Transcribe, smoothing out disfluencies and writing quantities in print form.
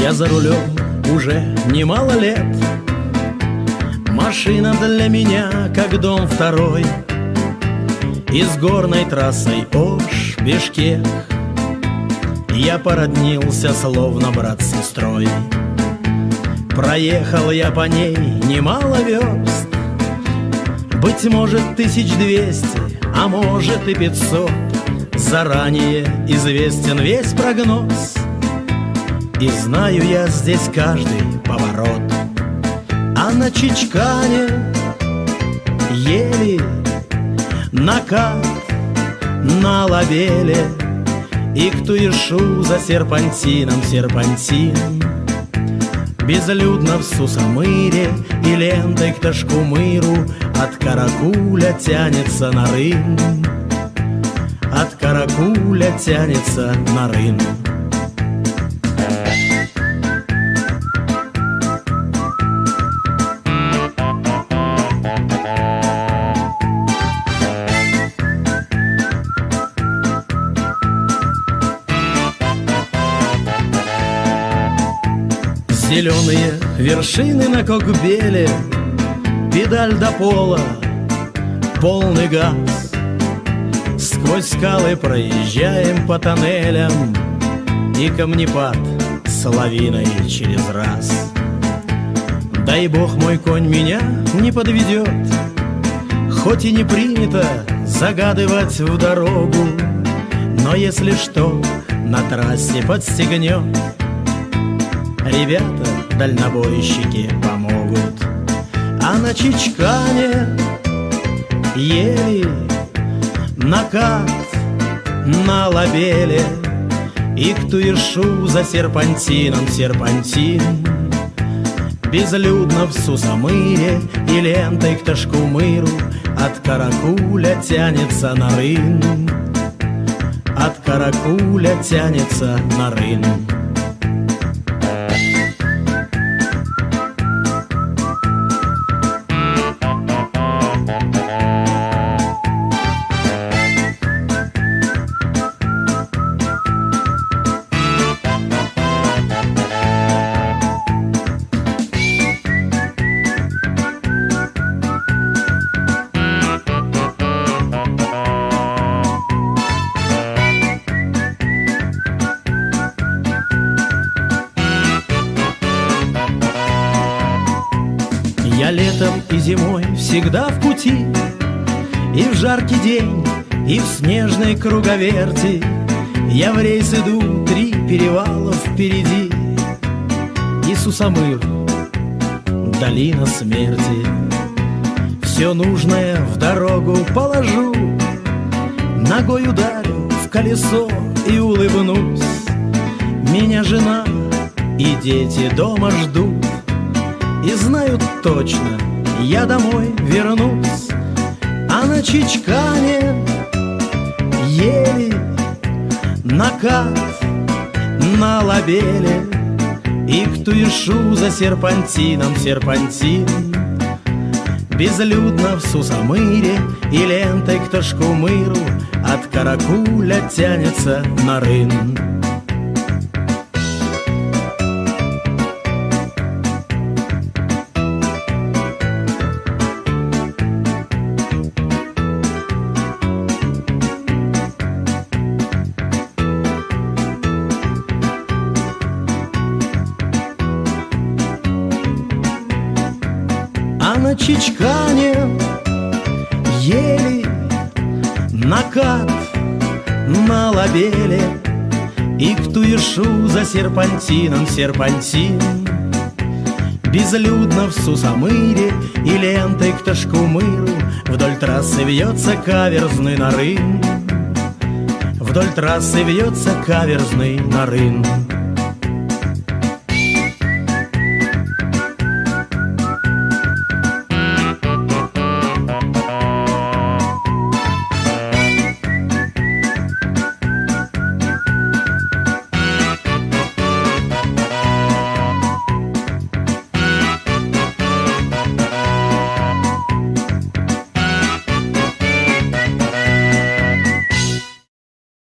Я за рулем уже немало лет. Машина для меня как дом второй. И с горной трассой Ош-Бишкек я породнился, словно брат с сестрой. Проехал я по ней немало верст, быть может 1200, а может и 500. Заранее известен весь прогноз, и знаю я здесь каждый поворот. А на Чичкане ели накат на Лабеле и к Туишу за серпантином серпантин. Безлюдно в Сусамыре и лентой к Ташкумыру от Каракуля тянется на Рын. От Каракуля тянется на Рын. Зеленые вершины на Кокбеле, педаль до пола, полный газ. Сквозь скалы проезжаем по тоннелям, и камнепад с лавиной через раз. Дай бог мой конь меня не подведет, хоть и не принято загадывать в дорогу, но если что, на трассе подстегнет. Ребята, дальнобойщики, помогут. А на Чичкане ели накат на Лабеле и к Туишу за серпантином серпантин. Безлюдно в Сусамыре и лентой к Ташкумыру от Каракуля тянется на Рын. От Каракуля тянется на Рын. Я летом и зимой всегда в пути, и в жаркий день, и в снежной круговерти. Я в рейс иду, 3 перевала впереди, и Сусамыр, долина смерти. Все нужное в дорогу положу, ногой ударю в колесо и улыбнусь. Меня жена и дети дома ждут, и знают точно, я домой вернусь. А на Чичкане ели накат на Лабеле и к Туишу за серпантином серпантин. Безлюдно в Сусамыре и лентой к Ташкумыру от Каракуля тянется на Рын. А на Чичкане ели накат на Лабеле и к Туишу за серпантином серпантин. Безлюдно в Сусамыре и лентой к Ташкумыру вдоль трассы вьется каверзный на Рын. Вдоль трассы вьется каверзный на Рын.